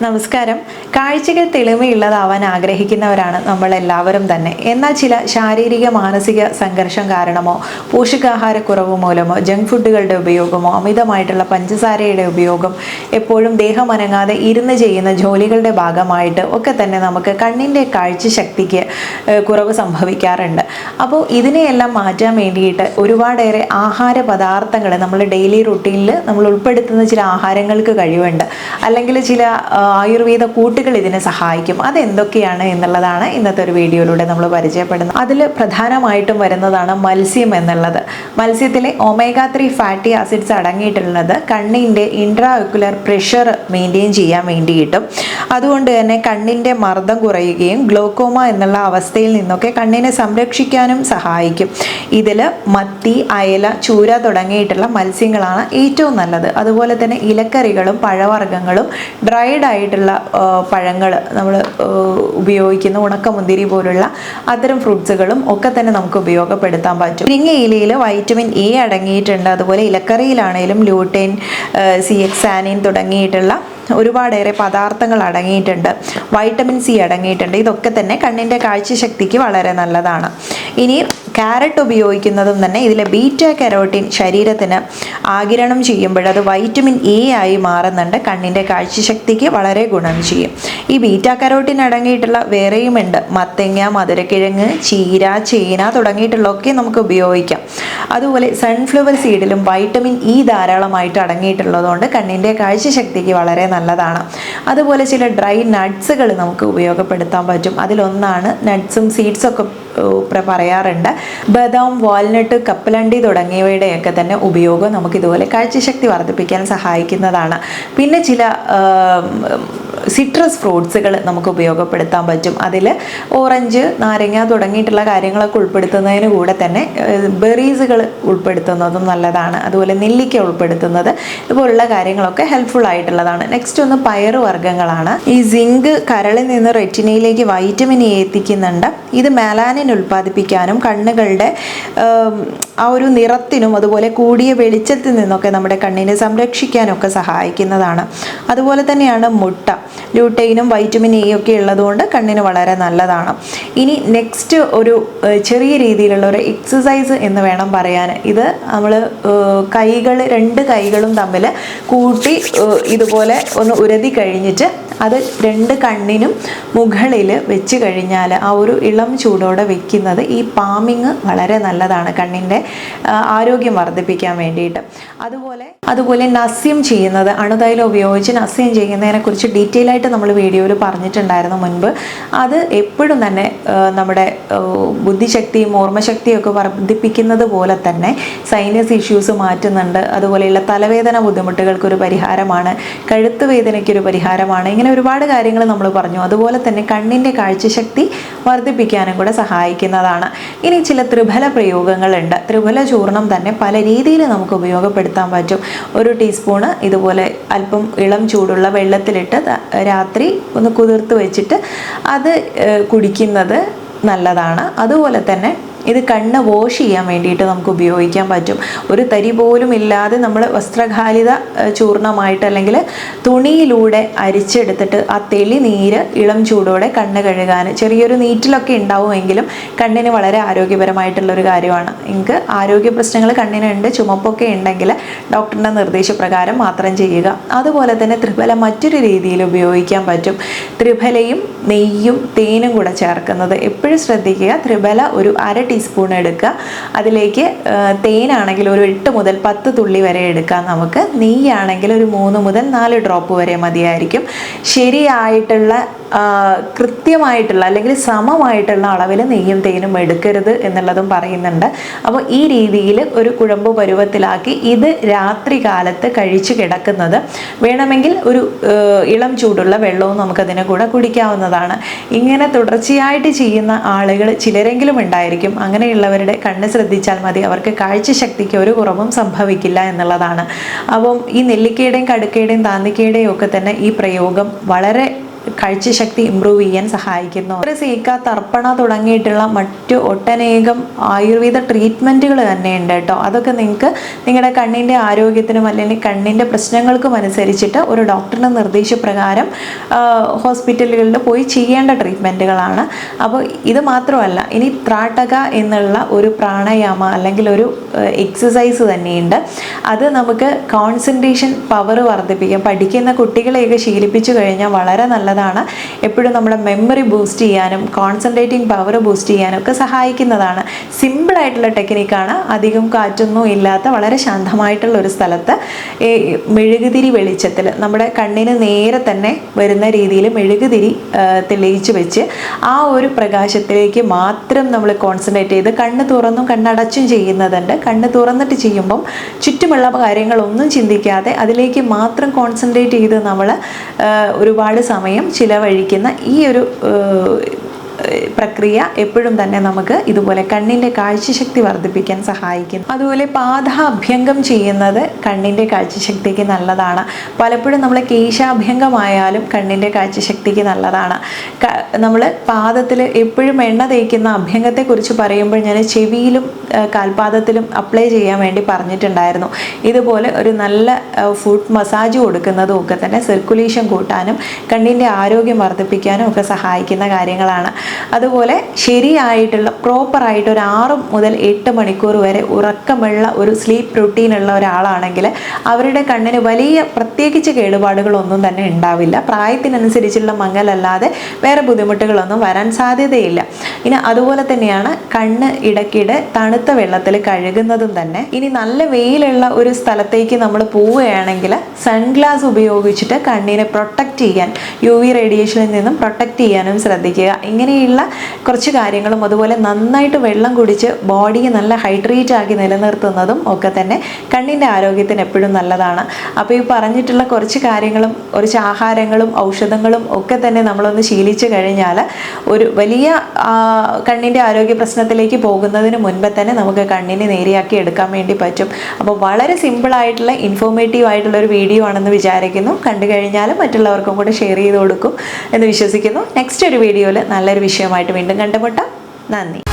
നമസ്കാരം. കാഴ്ചകൾ തെളിമയുള്ളതാവാൻ ആഗ്രഹിക്കുന്നവരാണ് നമ്മളെല്ലാവരും തന്നെ. എന്നാൽ ചില ശാരീരിക മാനസിക സംഘർഷം കാരണമോ പോഷകാഹാരക്കുറവ് മൂലമോ ജങ്ക് ഫുഡുകളുടെ ഉപയോഗമോ അമിതമായിട്ടുള്ള പഞ്ചസാരയുടെ ഉപയോഗം എപ്പോഴും ദേഹം അനങ്ങാതെ ഇരുന്ന് ചെയ്യുന്ന ജോലികളുടെ ഭാഗമായിട്ട് ഒക്കെ തന്നെ നമുക്ക് കണ്ണിൻ്റെ കാഴ്ചശക്തിക്ക് കുറവ് സംഭവിക്കാറുണ്ട്. അപ്പോൾ ഇതിനെയെല്ലാം മാറ്റാൻ വേണ്ടിയിട്ട് ഒരുപാടേറെ ആഹാര പദാർത്ഥങ്ങൾ നമ്മൾ ഡെയിലി റുട്ടീനിൽ നമ്മൾ ഉൾപ്പെടുത്തുന്ന ചില ആഹാരങ്ങൾക്ക് കഴിവുണ്ട്. അല്ലെങ്കിൽ ചില ആയുർവേദ കൂട്ടുകൾ ഇതിനെ സഹായിക്കും. അതെന്തൊക്കെയാണ് എന്നുള്ളതാണ് ഇന്നത്തെ ഒരു വീഡിയോയിലൂടെ നമ്മൾ പരിചയപ്പെടുന്നത്. അതിൽ പ്രധാനമായിട്ടും വരുന്നതാണ് മത്സ്യം എന്നുള്ളത്. മത്സ്യത്തിലെ ഒമേഗ 3 ഫാറ്റി ആസിഡ്സ് അടങ്ങിയിട്ടുള്ളത് കണ്ണിൻ്റെ ഇൻട്രാഒക്യുലർ പ്രഷർ മെയിൻറ്റെയിൻ ചെയ്യാൻ വേണ്ടിയിട്ടും അതുകൊണ്ട് തന്നെ കണ്ണിൻ്റെ മർദ്ദം കുറയുകയും ഗ്ലോക്കോമ എന്നുള്ള അവസ്ഥയിൽ നിന്നൊക്കെ കണ്ണിനെ സംരക്ഷിക്കാനും സഹായിക്കും. ഇതിൽ മത്തി, അയല, ചൂര തുടങ്ങിയിട്ടുള്ള മത്സ്യങ്ങളാണ് ഏറ്റവും നല്ലത്. അതുപോലെ തന്നെ ഇലക്കറികളും പഴവർഗ്ഗങ്ങളും ഡ്രൈഡ് ആയിട്ടുള്ള പഴങ്ങൾ നമ്മൾ ഉപയോഗിക്കുന്ന ഉണക്കമുന്തിരി പോലുള്ള അത്തരം ഫ്രൂട്ട്സുകളും ഒക്കെ തന്നെ നമുക്ക് ഉപയോഗപ്പെടുത്താൻ പറ്റും. മുരിങ്ങയിലയിൽ വൈറ്റമിൻ എ അടങ്ങിയിട്ടുണ്ട്. അതുപോലെ ഇലക്കറിയിലാണെങ്കിലും ലൂട്ടൈൻ, സിയക്സാനിൻ തുടങ്ങിയിട്ടുള്ള ഒരുപാടേറെ പദാർത്ഥങ്ങൾ അടങ്ങിയിട്ടുണ്ട്. വൈറ്റമിൻ സി അടങ്ങിയിട്ടുണ്ട്. ഇതൊക്കെ തന്നെ കണ്ണിൻ്റെ കാഴ്ചശക്തിക്ക് വളരെ നല്ലതാണ്. ഇനി ക്യാരറ്റ് ഉപയോഗിക്കുന്നതും തന്നെ ഇതിലെ ബീറ്റ കരോട്ടിൻ ശരീരത്തിന് ആഗിരണം ചെയ്യുമ്പോൾ അത് വൈറ്റമിൻ എ ആയി മാറുന്നുണ്ട്. കണ്ണിൻ്റെ കാഴ്ചശക്തിക്ക് വളരെ ഗുണം ചെയ്യും. ഈ ബീറ്റ കരോട്ടിൻ അടങ്ങിയിട്ടുള്ള വേറെയുമുണ്ട്. മത്തങ്ങ, മധുരക്കിഴങ്ങ്, ചീര, ചേന തുടങ്ങിയിട്ടുള്ളതൊക്കെ നമുക്ക് ഉപയോഗിക്കാം. അതുപോലെ സൺഫ്ലവർ സീഡിലും വൈറ്റമിൻ ഇ ധാരാളമായിട്ട് അടങ്ങിയിട്ടുള്ളതുകൊണ്ട് കണ്ണിൻ്റെ കാഴ്ചശക്തിക്ക് വളരെ നല്ലതാണ്. അതുപോലെ ചില ഡ്രൈ നട്ട്സുകൾ നമുക്ക് ഉപയോഗപ്പെടുത്താൻ പറ്റും. അതിലൊന്നാണ് നട്ട്സും സീഡ്സൊക്കെ പറയാറുണ്ട്. ബദാം, വാൽനട്ട്, കപ്പലണ്ടി തുടങ്ങിയവയുടെയൊക്കെ തന്നെ ഉപയോഗം നമുക്കിതുപോലെ കാഴ്ചശക്തി വർദ്ധിപ്പിക്കാൻ സഹായിക്കുന്നതാണ്. പിന്നെ ചില സിട്രസ് ഫ്രൂട്ട്സുകൾ നമുക്ക് ഉപയോഗപ്പെടുത്താൻ പറ്റും. അതിൽ ഓറഞ്ച്, നാരങ്ങ തുടങ്ങിയിട്ടുള്ള കാര്യങ്ങളൊക്കെ ഉൾപ്പെടുത്തുന്നതിന് കൂടെ തന്നെ ബെറീസുകൾ ഉൾപ്പെടുത്തുന്നതും നല്ലതാണ്. അതുപോലെ നെല്ലിക്ക ഉൾപ്പെടുത്തുന്നത് ഇതുപോലുള്ള കാര്യങ്ങളൊക്കെ ഹെൽപ്ഫുൾ ആയിട്ടുള്ളതാണ്. നെക്സ്റ്റ് ഒന്ന് പയറ് വർഗ്ഗങ്ങളാണ്. ഈ സിങ്ക് കരളിൽ നിന്ന് റെറ്റിനയിലേക്ക് വൈറ്റമിൻ എ എത്തിക്കുന്നുണ്ട്. ഇത് മെലാനിൻ ഉൽപ്പാദിപ്പിക്കാനും കണ്ണുകളുടെ ആ ഒരു നിറത്തിനും അതുപോലെ കൂടിയ വെളിച്ചത്തിൽ നിന്നൊക്കെ നമ്മുടെ കണ്ണിനെ സംരക്ഷിക്കാനൊക്കെ സഹായിക്കുന്നതാണ്. അതുപോലെ തന്നെയാണ് മുട്ട. ലൂട്ടൈനും വൈറ്റമിൻ എ ഒക്കെ ഉള്ളതുകൊണ്ട് കണ്ണിന് വളരെ നല്ലതാണ്. ഇനി നെക്സ്റ്റ് ഒരു ചെറിയ രീതിയിലുള്ള ഒരു എക്സസൈസ് എന്ന് വേണം പറയാൻ. ഇത് നമ്മൾ രണ്ട് കൈകളും തമ്മിൽ കൂട്ടി ഇതുപോലെ ഒന്ന് ഉരതി കഴിഞ്ഞിട്ട് അത് രണ്ട് കണ്ണിനും മുകളിൽ വെച്ച് കഴിഞ്ഞാൽ ആ ഒരു ഇളം ചൂടോടെ വെക്കുന്നത് ഈ പാമിങ് വളരെ നല്ലതാണ് കണ്ണിൻ്റെ ആരോഗ്യം വർദ്ധിപ്പിക്കാൻ വേണ്ടിയിട്ട്. അതുപോലെ നസ്യം ചെയ്യുന്നത്, അണുതൈലം ഉപയോഗിച്ച് നസ്യം ചെയ്യുന്നതിനെ കുറിച്ച് ഡീറ്റെയിൽ ആയിട്ട് നമ്മൾ വീഡിയോയിൽ പറഞ്ഞിട്ടുണ്ടായിരുന്നു മുൻപ്. അത് എപ്പോഴും തന്നെ നമ്മുടെ ബുദ്ധിശക്തിയും ഓർമ്മശക്തിയും ഒക്കെ വർദ്ധിപ്പിക്കുന്നത് പോലെ തന്നെ സൈനസ് ഇഷ്യൂസ് മാറ്റുന്നുണ്ട്. അതുപോലെയുള്ള തലവേദന ബുദ്ധിമുട്ടുകൾക്കൊരു പരിഹാരമാണ്, കഴുത്ത് വേദനയ്ക്കൊരു പരിഹാരമാണ്. ഇങ്ങനെ ഒരുപാട് കാര്യങ്ങൾ നമ്മൾ പറഞ്ഞു. അതുപോലെ തന്നെ കണ്ണിൻ്റെ കാഴ്ചശക്തി വർദ്ധിപ്പിക്കാനും കൂടെ സഹായിക്കുന്നതാണ്. ഇനി ചില ത്രിഫല പ്രയോഗങ്ങളുണ്ട്. ത്രിഫല ചൂർണം തന്നെ പല രീതിയിൽ നമുക്ക് ഉപയോഗപ്പെടുത്താൻ പറ്റും. 1 ടീസ്പൂണ് ഇതുപോലെ അല്പം ഇളം ചൂടുള്ള വെള്ളത്തിലിട്ട് രാത്രി ഒന്ന് കുതിർത്ത് വെച്ചിട്ട് അത് കുടിക്കുന്നത് നല്ലതാണ്. അതുപോലെ തന്നെ ഇത് കണ്ണ് വാഷ് ചെയ്യാൻ വേണ്ടിയിട്ട് നമുക്ക് ഉപയോഗിക്കാൻ പറ്റും. ഒരു തരി പോലും ഇല്ലാതെ നമ്മൾ വസ്ത്രഘാലിത ചൂർണമായിട്ട് അല്ലെങ്കിൽ തുണിയിലൂടെ അരിച്ചെടുത്തിട്ട് ആ തെളി നീര് ഇളം ചൂടോടെ കണ്ണ് കഴുകാൻ, ചെറിയൊരു നീറ്റിലൊക്കെ ഉണ്ടാവുമെങ്കിലും കണ്ണിന് വളരെ ആരോഗ്യപരമായിട്ടുള്ളൊരു കാര്യമാണ്. നിങ്ങൾക്ക് ആരോഗ്യ പ്രശ്നങ്ങൾ കണ്ണിനുണ്ട്, ചുമപ്പൊക്കെ ഉണ്ടെങ്കിൽ ഡോക്ടറിൻ്റെ നിർദ്ദേശപ്രകാരം മാത്രം ചെയ്യുക. അതുപോലെ തന്നെ ത്രിഫല മറ്റൊരു രീതിയിൽ ഉപയോഗിക്കാൻ പറ്റും. ത്രിഫലയും നെയ്യും തേനും കൂടെ ചേർക്കുന്നത് എപ്പോഴും ശ്രദ്ധിക്കുക. ത്രിഫല ഒരു 1/2 ടീസ്പൂൺ എടുക്കുക. അതിലേക്ക് തേനാണെങ്കിൽ ഒരു 8 മുതൽ 10 തുള്ളി വരെ എടുക്കാം. നമുക്ക് നെയ്യാണെങ്കിൽ ഒരു 3 മുതൽ 4 ഡ്രോപ്പ് വരെ മതിയായിരിക്കും. ശരിയായിട്ടുള്ള കൃത്യമായിട്ടുള്ള അല്ലെങ്കിൽ സമമായിട്ടുള്ള അളവിൽ നെയ്യും തേനും എടുക്കരുത് എന്നുള്ളതും പറയുന്നുണ്ട്. അപ്പോൾ ഈ രീതിയിൽ ഒരു കുഴമ്പ് പരുവത്തിലാക്കി ഇത് രാത്രി കാലത്ത് കഴിച്ച് കിടക്കുന്നത്, വേണമെങ്കിൽ ഒരു ഇളം ചൂടുള്ള വെള്ളവും നമുക്കതിനെ കൂടെ കുടിക്കാവുന്നതാണ്. ഇങ്ങനെ തുടർച്ചയായിട്ട് ചെയ്യുന്ന ആളുകൾ ചിലരെങ്കിലും ഉണ്ടായിരിക്കും. അങ്ങനെയുള്ളവരുടെ കണ്ണ് ശ്രദ്ധിച്ചാൽ മതി, അവർക്ക് കാഴ്ചശക്തിക്ക് ഒരു കുറവും സംഭവിക്കില്ല എന്നുള്ളതാണ്. അപ്പം ഈ നെല്ലിക്കയുടെയും കടുക്കയുടെയും താന്നിക്കയുടെയും ഒക്കെ തന്നെ ഈ പ്രയോഗം വളരെ കാഴ്ചശക്തി ഇമ്പ്രൂവ് ചെയ്യാൻ സഹായിക്കുന്നു. സീക്ക, തർപ്പണ തുടങ്ങിയിട്ടുള്ള മറ്റു ഒട്ടനേകം ആയുർവേദ ട്രീറ്റ്മെൻറ്റുകൾ തന്നെയുണ്ട് കേട്ടോ. അതൊക്കെ നിങ്ങൾക്ക് നിങ്ങളുടെ കണ്ണിൻ്റെ ആരോഗ്യത്തിനും അല്ലെങ്കിൽ കണ്ണിൻ്റെ പ്രശ്നങ്ങൾക്കും അനുസരിച്ചിട്ട് ഒരു ഡോക്ടറുടെ നിർദ്ദേശപ്രകാരം ഹോസ്പിറ്റലുകളിൽ പോയി ചെയ്യേണ്ട ട്രീറ്റ്മെൻറ്റുകളാണ്. അപ്പോൾ ഇത് മാത്രമല്ല, ഇനി ത്രാട്ടക എന്നുള്ള ഒരു പ്രാണായാമ അല്ലെങ്കിൽ ഒരു എക്സസൈസ് തന്നെയുണ്ട്. അത് നമുക്ക് കോൺസെൻട്രേഷൻ പവർ വർദ്ധിപ്പിക്കും. പഠിക്കുന്ന കുട്ടികളെയൊക്കെ ശീലിപ്പിച്ചു കഴിഞ്ഞാൽ വളരെ നല്ലതാണ്. എപ്പോഴും നമ്മുടെ മെമ്മറി ബൂസ്റ്റ് ചെയ്യാനും കോൺസെൻട്രേറ്റിംഗ് പവർ ബൂസ്റ്റ് ചെയ്യാനും ഒക്കെ സഹായിക്കുന്നതാണ്. സിമ്പിളായിട്ടുള്ള ടെക്നിക്കാണ്. അധികം കാറ്റൊന്നും ഇല്ലാത്ത വളരെ ശാന്തമായിട്ടുള്ള ഒരു സ്ഥലത്ത് മെഴുകുതിരി വെളിച്ചത്തിൽ നമ്മുടെ കണ്ണിന് നേരെ തന്നെ വരുന്ന രീതിയിൽ മെഴുകുതിരി തെളിയിച്ച് വെച്ച് ആ ഒരു പ്രകാശത്തിലേക്ക് മാത്രം നമ്മൾ കോൺസെൻട്രേറ്റ് ചെയ്ത് കണ്ണ് തുറന്നും കണ്ണടച്ചും ചെയ്യുന്നതുണ്ട്. കണ്ണ് തുറന്നിട്ട് ചെയ്യുമ്പം ചുറ്റുമുള്ള കാര്യങ്ങളൊന്നും ചിന്തിക്കാതെ അതിലേക്ക് മാത്രം കോൺസെൻട്രേറ്റ് ചെയ്ത് നമ്മൾ ഒരുപാട് സമയം ചിലവഴിക്കുന്ന ഈ ഒരു പ്രക്രിയ എപ്പോഴും തന്നെ നമുക്ക് ഇതുപോലെ കണ്ണിൻ്റെ കാഴ്ചശക്തി വർദ്ധിപ്പിക്കാൻ സഹായിക്കും. അതുപോലെ പാദാഭ്യംഗം ചെയ്യുന്നത് കണ്ണിൻ്റെ കാഴ്ചശക്തിക്ക് നല്ലതാണ്. പലപ്പോഴും നമ്മൾ കേശാഭ്യംഗമായാലും കണ്ണിൻ്റെ കാഴ്ചശക്തിക്ക് നല്ലതാണ്. നമ്മൾ പാദത്തിൽ എപ്പോഴും എണ്ണ തേക്കുന്ന അഭ്യംഗത്തെക്കുറിച്ച് പറയുമ്പോൾ ഞാൻ ചെവിയിലും കാൽപാദത്തിലും അപ്ലൈ ചെയ്യാൻ വേണ്ടി പറഞ്ഞിട്ടുണ്ടായിരുന്നു. ഇതുപോലെ ഒരു നല്ല ഫുഡ് മസാജ് കൊടുക്കുന്നതും ഒക്കെ തന്നെ സർക്കുലേഷൻ കൂട്ടാനും കണ്ണിൻ്റെ ആരോഗ്യം വർദ്ധിപ്പിക്കാനും ഒക്കെ സഹായിക്കുന്ന കാര്യങ്ങളാണ്. അതുപോലെ ശരിയായിട്ടുള്ള പ്രോപ്പറായിട്ട് ഒരു 6 മുതൽ 8 മണിക്കൂർ വരെ ഉറക്കമുള്ള ഒരു സ്ലീപ്പ് റുട്ടീനുള്ള ഒരാളാണെങ്കിൽ അവരുടെ കണ്ണിന് വലിയ പ്രത്യേകിച്ച് കേടുപാടുകളൊന്നും തന്നെ ഉണ്ടാവില്ല. പ്രായത്തിനനുസരിച്ചുള്ള മങ്ങലല്ലാതെ വേറെ ബുദ്ധിമുട്ടുകളൊന്നും വരാൻ സാധ്യതയില്ല. ഇനി അതുപോലെ തന്നെയാണ് കണ്ണ് ഇടയ്ക്കിടെ തണുത്ത വെള്ളത്തിൽ കഴുകുന്നതും തന്നെ. ഇനി നല്ല വെയിലുള്ള ഒരു സ്ഥലത്തേക്ക് നമ്മൾ പോവുകയാണെങ്കിൽ സൺഗ്ലാസ് ഉപയോഗിച്ചിട്ട് കണ്ണിനെ പ്രൊട്ടക്റ്റ് ചെയ്യാൻ, UV റേഡിയേഷനിൽ നിന്നും പ്രൊട്ടക്റ്റ് ചെയ്യാനും ശ്രദ്ധിക്കുക. ഇങ്ങനെയുള്ള കുറച്ച് കാര്യങ്ങളും അതുപോലെ നന്നായിട്ട് വെള്ളം കുടിച്ച് ബോഡിയെ നല്ല ഹൈഡ്രേറ്റ് ആക്കി നിലനിർത്തുന്നതും ഒക്കെ തന്നെ കണ്ണിൻ്റെ ആരോഗ്യത്തിന് എപ്പോഴും നല്ലതാണ്. അപ്പോൾ ഈ പറഞ്ഞിട്ടുള്ള കുറച്ച് കാര്യങ്ങളും കുറച്ച് ആഹാരങ്ങളും ഔഷധങ്ങളും ഒക്കെ തന്നെ നമ്മളൊന്ന് ശീലിച്ചു കഴിഞ്ഞാൽ ഒരു വലിയ കണ്ണിൻ്റെ ആരോഗ്യ പ്രശ്നത്തിലേക്ക് പോകുന്നതിന് മുൻപേ തന്നെ നമുക്ക് കണ്ണിനെ നേരെയാക്കി എടുക്കാൻ വേണ്ടി പറ്റും. അപ്പോൾ വളരെ സിമ്പിളായിട്ടുള്ള ഇൻഫോർമേറ്റീവ് ആയിട്ടുള്ള ഒരു വീഡിയോ ആണെന്ന് വിചാരിക്കുന്നു. കണ്ടു കഴിഞ്ഞാലും മറ്റുള്ളവർക്കും കൂടെ ഷെയർ ചെയ്ത് കൊടുക്കും എന്ന് വിശ്വസിക്കുന്നു. നെക്സ്റ്റ് ഒരു വീഡിയോയിൽ നല്ലൊരു വിഷയമായിട്ട് വീണ്ടും കണ്ടുമുട്ടാം. നന്ദി.